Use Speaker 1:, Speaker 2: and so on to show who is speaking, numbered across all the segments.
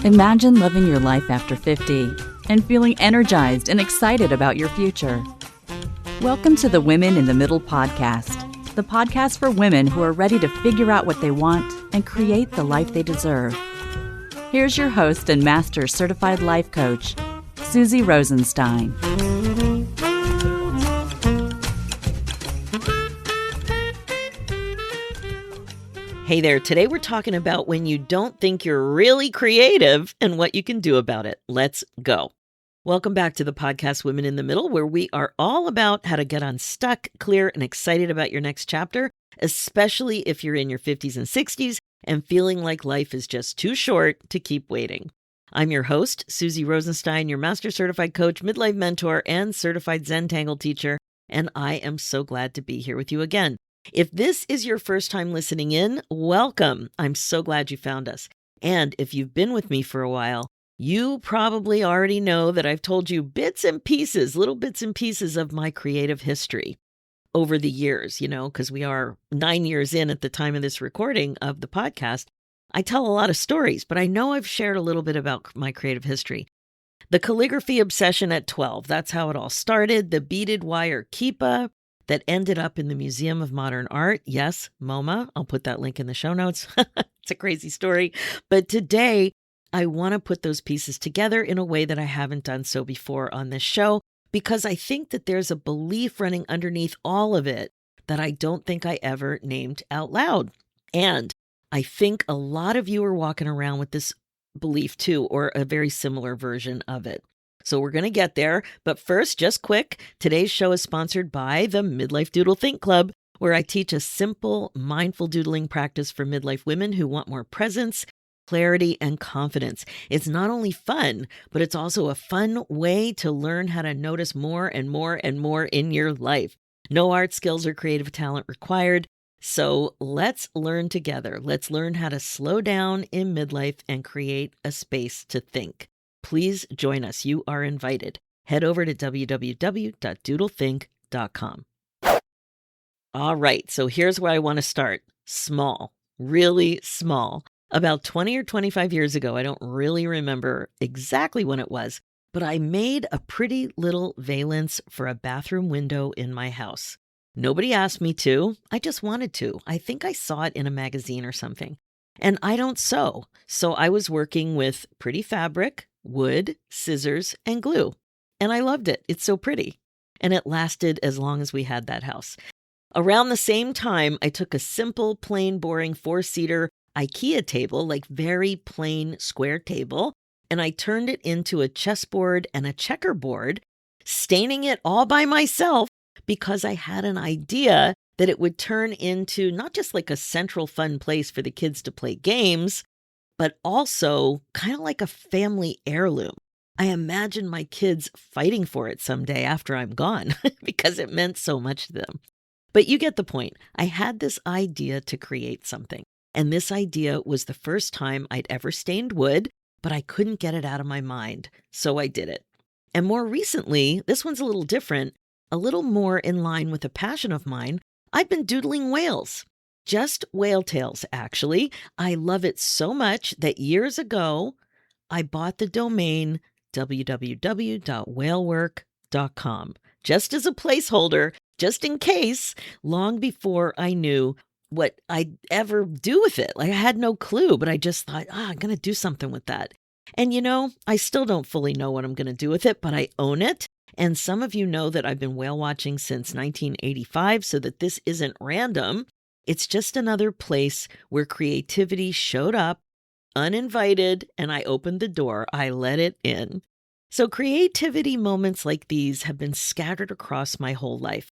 Speaker 1: Imagine living your life after 50 and feeling energized and excited about your future. Welcome to the Women in the Middle podcast, the podcast for women who are ready to figure out what they want and create the life they deserve. Here's your host and master certified life coach, Susie Rosenstein.
Speaker 2: Hey there, today we're talking about when you don't think you're really creative and what you can do about it. Let's go. Welcome back to the podcast Women in the Middle, where we are all about how to get unstuck, clear, and excited about your next chapter, especially if you're in your 50s and 60s and feeling like life is just too short to keep waiting. I'm your host, Susie Rosenstein, your master certified coach, midlife mentor, and certified Zentangle teacher, and I am so glad to be here with you again. If this is your first time listening in, welcome. I'm so glad you found us. And if you've been with me for a while, you probably already know that I've told you bits and pieces, little bits and pieces of my creative history over the years, because we are 9 years in at the time of this recording of the podcast. I tell a lot of stories, but I know I've shared a little bit about my creative history. The calligraphy obsession at 12, that's how it all started. The beaded wire kippa that ended up in the Museum of Modern Art. Yes, MoMA. I'll put that link in the show notes. It's a crazy story. But today, I want to put those pieces together in a way that I haven't done so before on this show, because I think that there's a belief running underneath all of it that I don't think I ever named out loud. And I think a lot of you are walking around with this belief too, or a very similar version of it. So we're going to get there. But first, just quick, today's show is sponsored by the Midlife Doodle Think Club, where I teach a simple, mindful doodling practice for midlife women who want more presence, clarity, and confidence. It's not only fun, but it's also a fun way to learn how to notice more and more and more in your life. No art skills or creative talent required. So let's learn together. Let's learn how to slow down in midlife and create a space to think. Please join us. You are invited. Head over to www.doodlethink.com. All right, so here's where I want to start. Small, really small. About 20 or 25 years ago, I don't really remember exactly when it was, but I made a pretty little valance for a bathroom window in my house. Nobody asked me to. I just wanted to. I think I saw it in a magazine or something. And I don't sew, so I was working with pretty fabric, wood, scissors, and glue. And I loved it. It's so pretty. And it lasted as long as we had that house. Around the same time, I took a simple, plain, boring 4-seater Ikea table, like very plain square table, and I turned it into a chessboard and a checkerboard, staining it all by myself because I had an idea that it would turn into not just like a central fun place for the kids to play games, but also kind of like a family heirloom. I imagine my kids fighting for it someday after I'm gone because it meant so much to them. But you get the point. I had this idea to create something. And this idea was the first time I'd ever stained wood, but I couldn't get it out of my mind. So I did it. And more recently, this one's a little different, a little more in line with a passion of mine. I've been doodling whales. Just whale tails, actually. I love it so much that years ago, I bought the domain www.whalework.com just as a placeholder, just in case, long before I knew what I'd ever do with it. Like I had no clue, but I just thought, I'm going to do something with that. And I still don't fully know what I'm going to do with it, but I own it. And some of you know that I've been whale watching since 1985, so that this isn't random. It's just another place where creativity showed up uninvited, and I opened the door. I let it in. So creativity moments like these have been scattered across my whole life.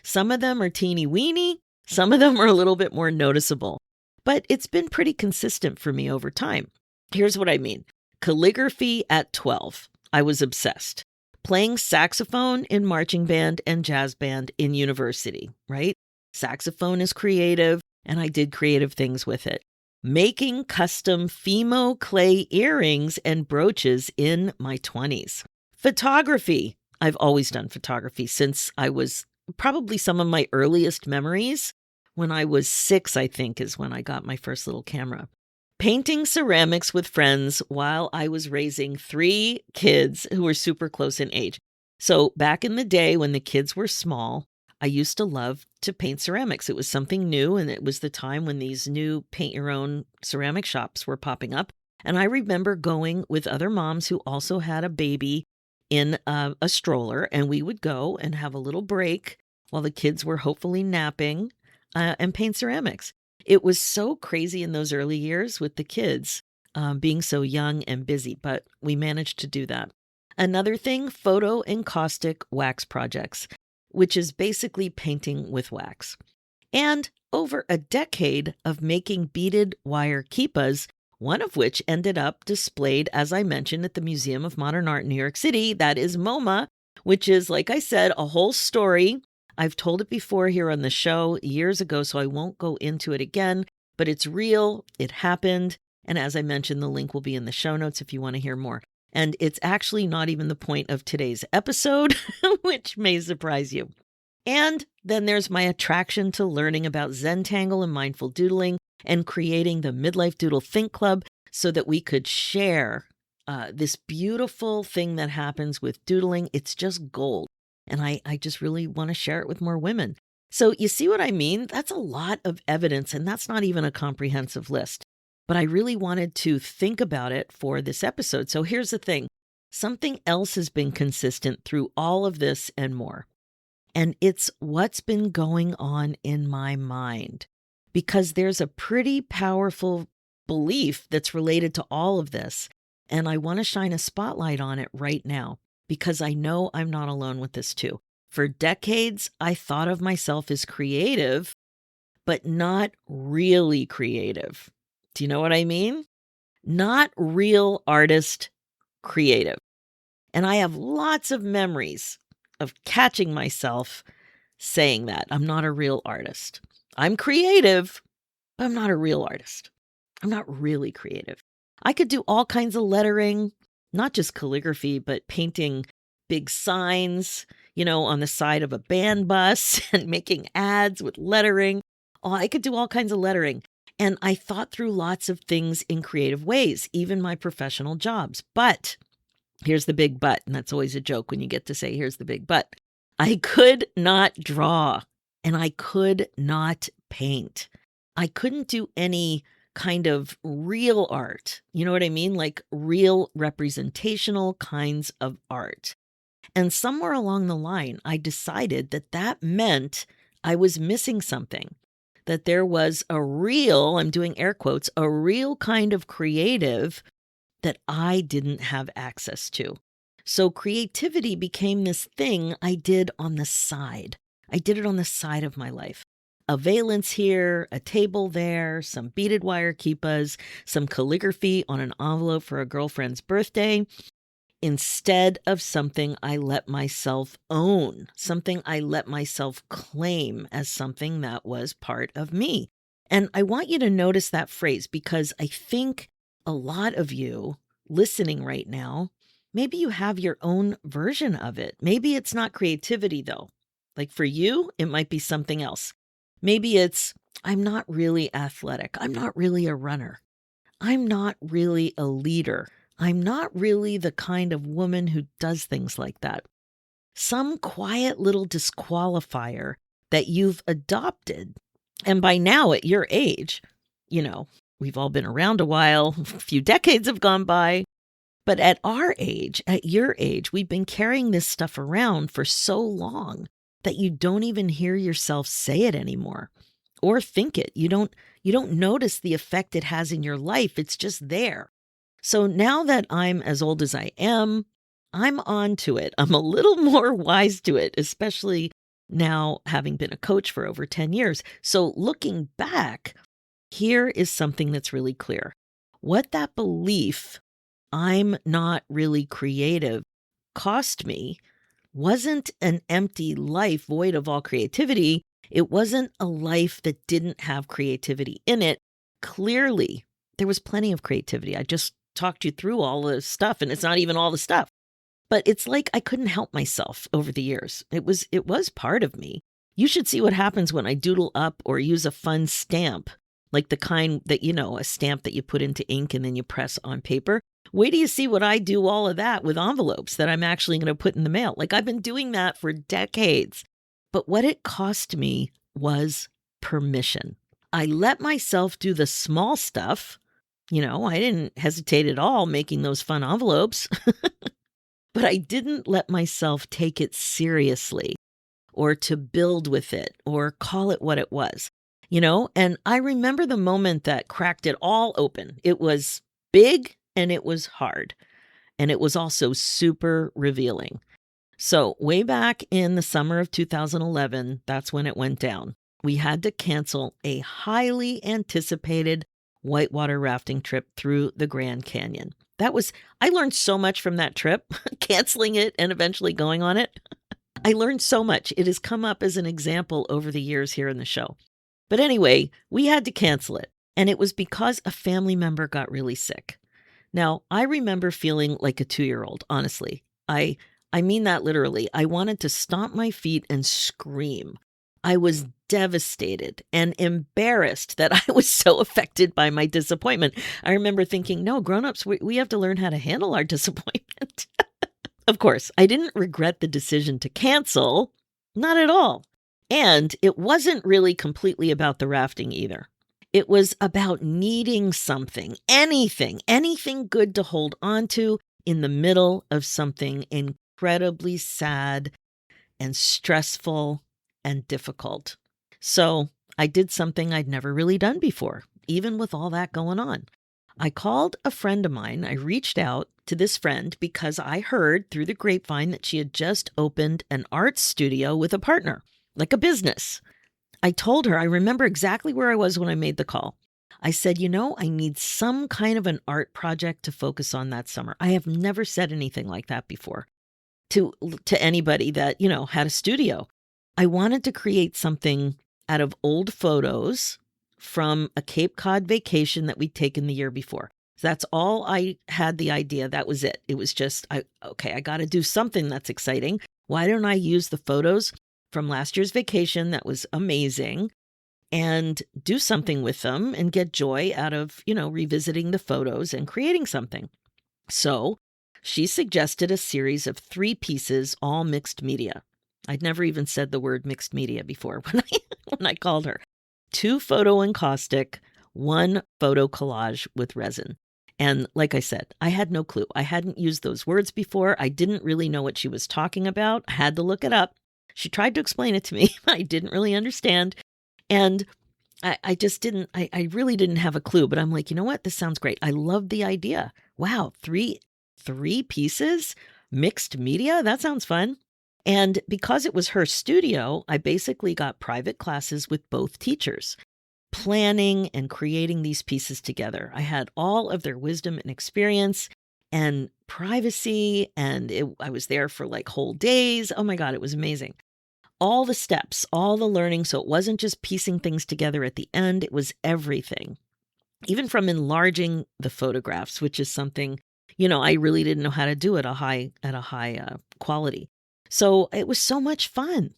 Speaker 2: Some of them are teeny weeny. Some of them are a little bit more noticeable. But it's been pretty consistent for me over time. Here's what I mean. Calligraphy at 12. I was obsessed. Playing saxophone in marching band and jazz band in university, right? Saxophone is creative, and I did creative things with it. Making custom Fimo clay earrings and brooches in my 20s. Photography. I've always done photography since I was probably some of my earliest memories When I was 6, I think, is when I got my first little camera. Painting ceramics with friends while I was raising 3 kids who were super close in age. So back in the day when the kids were small, I used to love to paint ceramics. It was something new, and it was the time when these new paint your own ceramic shops were popping up. And I remember going with other moms who also had a baby in a stroller, and we would go and have a little break while the kids were hopefully napping and paint ceramics. It was so crazy in those early years with the kids being so young and busy, but we managed to do that. Another thing, photo encaustic wax projects, which is basically painting with wax. And over a decade of making beaded wire kippas, one of which ended up displayed, as I mentioned, at the Museum of Modern Art in New York City. That is MoMA, which is, like I said, a whole story. I've told it before here on the show years ago, so I won't go into it again, but it's real. It happened. And as I mentioned, the link will be in the show notes if you want to hear more. And it's actually not even the point of today's episode, which may surprise you. And then there's my attraction to learning about Zentangle and mindful doodling and creating the Midlife Doodle Think Club so that we could share this beautiful thing that happens with doodling. It's just gold. And I just really want to share it with more women. So you see what I mean? That's a lot of evidence, and that's not even a comprehensive list. But I really wanted to think about it for this episode. So here's the thing. Something else has been consistent through all of this and more. And it's what's been going on in my mind. Because there's a pretty powerful belief that's related to all of this. And I want to shine a spotlight on it right now, because I know I'm not alone with this too. For decades, I thought of myself as creative, but not really creative. Do you know what I mean? Not real artist creative. And I have lots of memories of catching myself saying that. I'm not a real artist. I'm creative, but I'm not a real artist. I'm not really creative. I could do all kinds of lettering, not just calligraphy, but painting big signs, on the side of a band bus and making ads with lettering. Oh, I could do all kinds of lettering. And I thought through lots of things in creative ways, even my professional jobs. But here's the big but, and that's always a joke when you get to say, here's the big but. I could not draw, and I could not paint. I couldn't do any kind of real art. You know what I mean? Like real representational kinds of art. And somewhere along the line, I decided that meant I was missing something. That there was a real, I'm doing air quotes, a real kind of creative that I didn't have access to. So creativity became this thing I did on the side. I did it on the side of my life. A valance here, a table there, some beaded wire kippas, some calligraphy on an envelope for a girlfriend's birthday, instead of something I let myself own, something I let myself claim as something that was part of me. And I want you to notice that phrase, because I think a lot of you listening right now, maybe you have your own version of it. Maybe it's not creativity though. Like for you, it might be something else. Maybe it's, I'm not really athletic. I'm not really a runner. I'm not really a leader. I'm not really the kind of woman who does things like that. Some quiet little disqualifier that you've adopted. And by now at your age, we've all been around a while, a few decades have gone by. But at our age, at your age, we've been carrying this stuff around for so long that you don't even hear yourself say it anymore or think it. You don't notice the effect it has in your life. It's just there. So now that I'm as old as I am, I'm on to it. I'm a little more wise to it, especially now having been a coach for over 10 years. So looking back, here is something that's really clear. What that belief, I'm not really creative, cost me wasn't an empty life void of all creativity. It wasn't a life that didn't have creativity in it. Clearly, there was plenty of creativity. I just talked you through all the stuff, and it's not even all the stuff. But it's like I couldn't help myself over the years. It was part of me. You should see what happens when I doodle up or use a fun stamp, like the kind that, a stamp that you put into ink and then you press on paper. Wait till you see what I do all of that with envelopes that I'm actually going to put in the mail. Like I've been doing that for decades. But what it cost me was permission. I let myself do the small stuff. I didn't hesitate at all making those fun envelopes, but I didn't let myself take it seriously or to build with it or call it what it was, And I remember the moment that cracked it all open. It was big and it was hard. And it was also super revealing. So way back in the summer of 2011, that's when it went down. We had to cancel a highly anticipated whitewater rafting trip through the Grand Canyon. I learned so much from that trip, canceling it and eventually going on it. I learned so much. It has come up as an example over the years here in the show. But anyway, we had to cancel it. And it was because a family member got really sick. Now, I remember feeling like a 2-year-old, honestly. I mean that literally. I wanted to stomp my feet and scream. I was devastated and embarrassed that I was so affected by my disappointment. I remember thinking, no, grown-ups, we have to learn how to handle our disappointment. Of course, I didn't regret the decision to cancel. Not at all. And it wasn't really completely about the rafting either. It was about needing something, anything good to hold on to in the middle of something incredibly sad and stressful and difficult. So I did something I'd never really done before, even with all that going on. I called a friend of mine. I reached out to this friend because I heard through the grapevine that she had just opened an art studio with a partner, like a business. I told her, I remember exactly where I was when I made the call. I said, I need some kind of an art project to focus on that summer. I have never said anything like that before to anybody that, had a studio. I wanted to create something out of old photos from a Cape Cod vacation that we'd taken the year before. So that's all I had the idea. That was it. It was just, I got to do something that's exciting. Why don't I use the photos from last year's vacation that was amazing and do something with them and get joy out of, revisiting the photos and creating something. So she suggested a series of 3 pieces, all mixed media. I'd never even said the word mixed media before when I called her. 2 photo encaustic, 1 photo collage with resin. And like I said, I had no clue. I hadn't used those words before. I didn't really know what she was talking about. I had to look it up. She tried to explain it to me. I didn't really understand. And I just didn't, I really didn't have a clue. But I'm like, you know what? This sounds great. I love the idea. Wow, 3 pieces, mixed media? That sounds fun. And because it was her studio, I basically got private classes with both teachers, planning and creating these pieces together. I had all of their wisdom and experience and privacy, and I was there for like whole days. Oh my God, it was amazing. All the steps, all the learning. So it wasn't just piecing things together at the end. It was everything, even from enlarging the photographs, which is something, I really didn't know how to do at a high quality. So it was so much fun,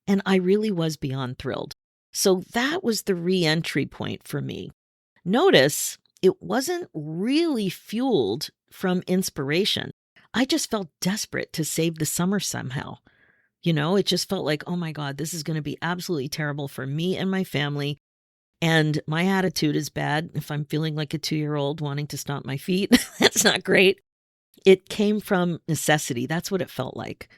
Speaker 2: and I really was beyond thrilled. So that was the re-entry point for me. Notice it wasn't really fueled from inspiration. I just felt desperate to save the summer somehow. It just felt like, oh my God, this is going to be absolutely terrible for me and my family. And my attitude is bad if I'm feeling like a 2-year-old wanting to stomp my feet. That's not great. It came from necessity. That's what it felt like.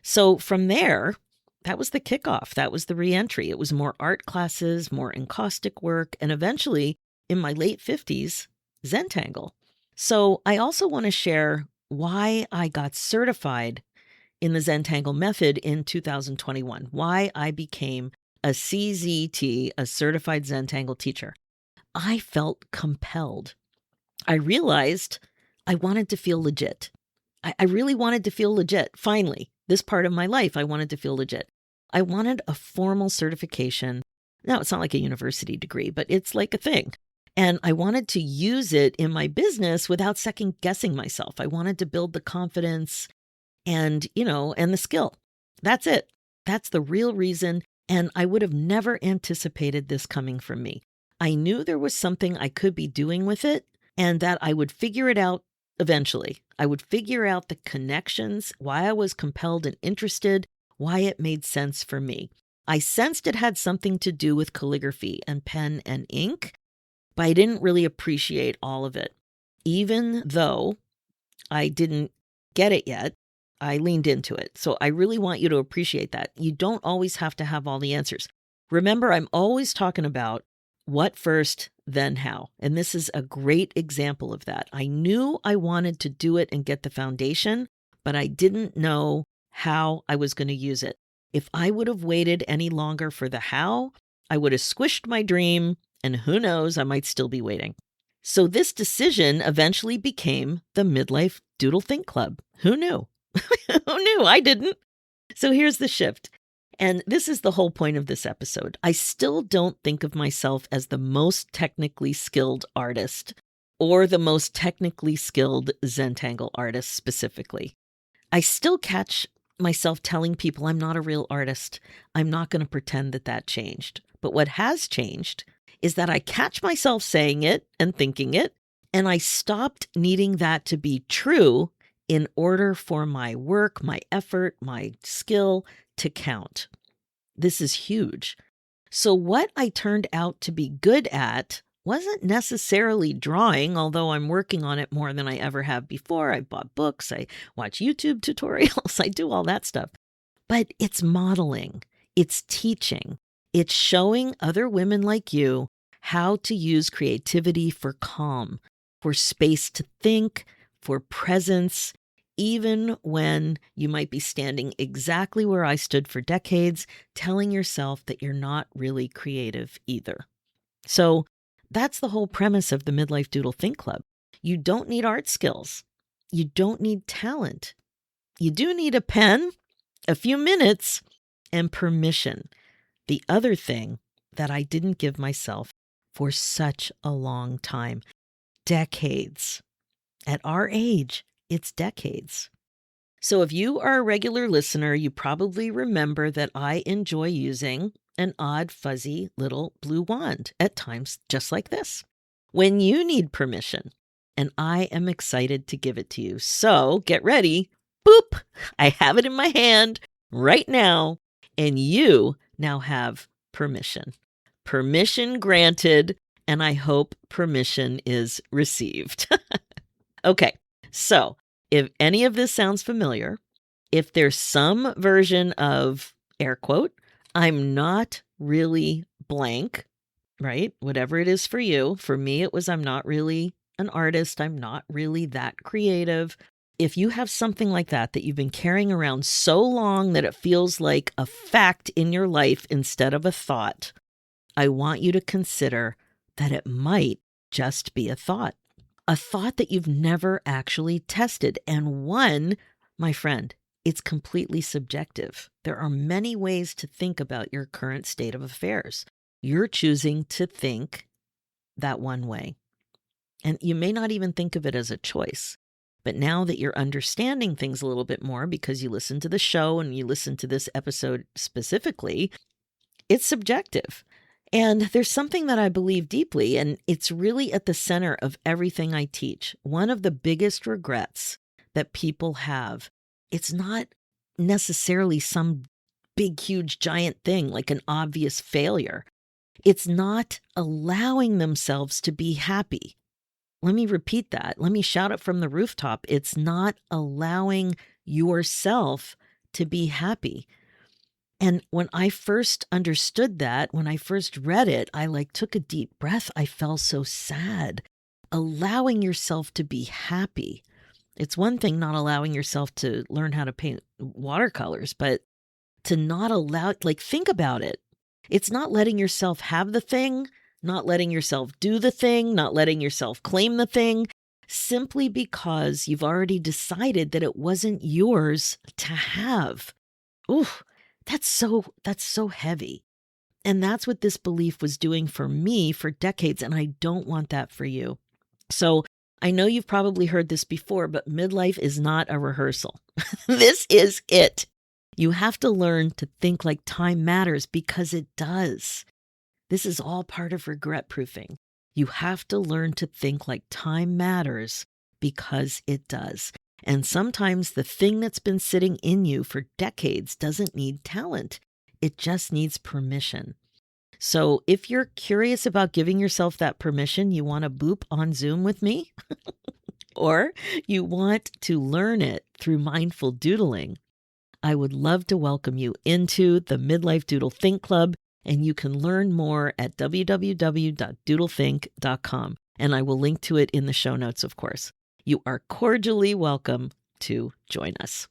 Speaker 2: So from there, that was the kickoff. That was the reentry. It was more art classes, more encaustic work, and eventually, in my late 50s, Zentangle. So I also want to share why I got certified in the Zentangle method in 2021, why I became a CZT, a certified Zentangle teacher. I felt compelled. I realized I wanted to feel legit. I really wanted to feel legit. Finally, this part of my life, I wanted to feel legit. I wanted a formal certification. Now, it's not like a university degree, but it's like a thing. And I wanted to use it in my business without second guessing myself. I wanted to build the confidence and the skill. That's it. That's the real reason. And I would have never anticipated this coming from me. I knew there was something I could be doing with it and that I would figure it out eventually. I would figure out the connections, why I was compelled and interested, why it made sense for me. I sensed it had something to do with calligraphy and pen and ink, but I didn't really appreciate all of it. Even though I didn't get it yet, I leaned into it. So I really want you to appreciate that. You don't always have to have all the answers. Remember, I'm always talking about what first, then how. And this is a great example of that. I knew I wanted to do it and get the foundation, but I didn't know how I was going to use it. If I would have waited any longer for the how, I would have squished my dream, and who knows, I might still be waiting. So this decision eventually became the Midlife Doodle Think Club. Who knew? Who knew? I didn't. So here's the shift. And this is the whole point of this episode. I still don't think of myself as the most technically skilled artist or the most technically skilled Zentangle artist specifically. I still catch myself telling people I'm not a real artist. I'm not going to pretend that that changed. But what has changed is that I catch myself saying it and thinking it, and I stopped needing that to be true in order for my work, my effort, my skill to count. This is huge. So what I turned out to be good at wasn't necessarily drawing, although I'm working on it more than I ever have before. I bought books, I watch YouTube tutorials, I do all that stuff. But it's modeling, it's teaching, it's showing other women like you how to use creativity for calm, for space to think, for presence, even when you might be standing exactly where I stood for decades, telling yourself that you're not really creative either. So that's the whole premise of the Midlife Doodle Think Club. You don't need art skills. You don't need talent. You do need a pen, a few minutes, and permission. The other thing that I didn't give myself for such a long time, decades. At our age, it's decades. So if you are a regular listener, you probably remember that I enjoy using an odd, fuzzy little blue wand at times just like this, when you need permission, and I am excited to give it to you. So get ready. Boop! I have it in my hand right now, and you now have permission. Permission granted, and I hope permission is received. Okay, so if any of this sounds familiar, if there's some version of, air quote, I'm not really blank, right? Whatever it is for you. For me, it was I'm not really an artist. I'm not really that creative. If you have something like that you've been carrying around so long that it feels like a fact in your life instead of a thought, I want you to consider that it might just be a thought that you've never actually tested. And one, my friend, it's completely subjective. There are many ways to think about your current state of affairs. You're choosing to think that one way. And you may not even think of it as a choice. But now that you're understanding things a little bit more because you listen to the show and you listen to this episode specifically, it's subjective. And there's something that I believe deeply, and it's really at the center of everything I teach. One of the biggest regrets that people have, it's not necessarily some big, huge, giant thing like an obvious failure. It's not allowing themselves to be happy. Let me repeat that. Let me shout it from the rooftop. It's not allowing yourself to be happy. And when I first understood that, when I first read it, I took a deep breath. I felt so sad. Allowing yourself to be happy. It's one thing not allowing yourself to learn how to paint watercolors, but to not allow, think about it. It's not letting yourself have the thing, not letting yourself do the thing, not letting yourself claim the thing, simply because you've already decided that it wasn't yours to have. Ooh. That's so heavy. And that's what this belief was doing for me for decades. And I don't want that for you. So I know you've probably heard this before, but midlife is not a rehearsal. This is it. You have to learn to think like time matters because it does. This is all part of regret proofing. You have to learn to think like time matters because it does. And sometimes the thing that's been sitting in you for decades doesn't need talent. It just needs permission. So if you're curious about giving yourself that permission, you want to boop on Zoom with me, or you want to learn it through mindful doodling, I would love to welcome you into the Midlife Doodle Think Club, and you can learn more at www.doodlethink.com, and I will link to it in the show notes, of course. You are cordially welcome to join us.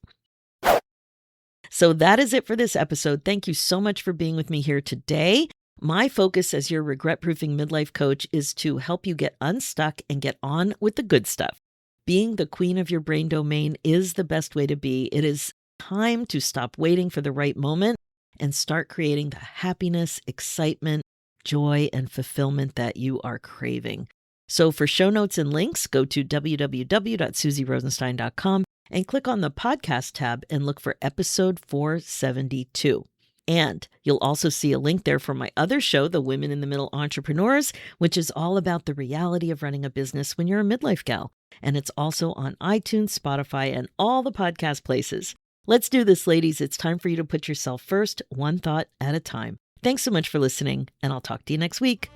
Speaker 2: So that is it for this episode. Thank you so much for being with me here today. My focus as your regret-proofing midlife coach is to help you get unstuck and get on with the good stuff. Being the queen of your brain domain is the best way to be. It is time to stop waiting for the right moment and start creating the happiness, excitement, joy, and fulfillment that you are craving. So for show notes and links, go to www.susierosenstein.com and click on the podcast tab and look for episode 472. And you'll also see a link there for my other show, The Women in the Middle Entrepreneurs, which is all about the reality of running a business when you're a midlife gal. And it's also on iTunes, Spotify, and all the podcast places. Let's do this, ladies. It's time for you to put yourself first, one thought at a time. Thanks so much for listening, and I'll talk to you next week.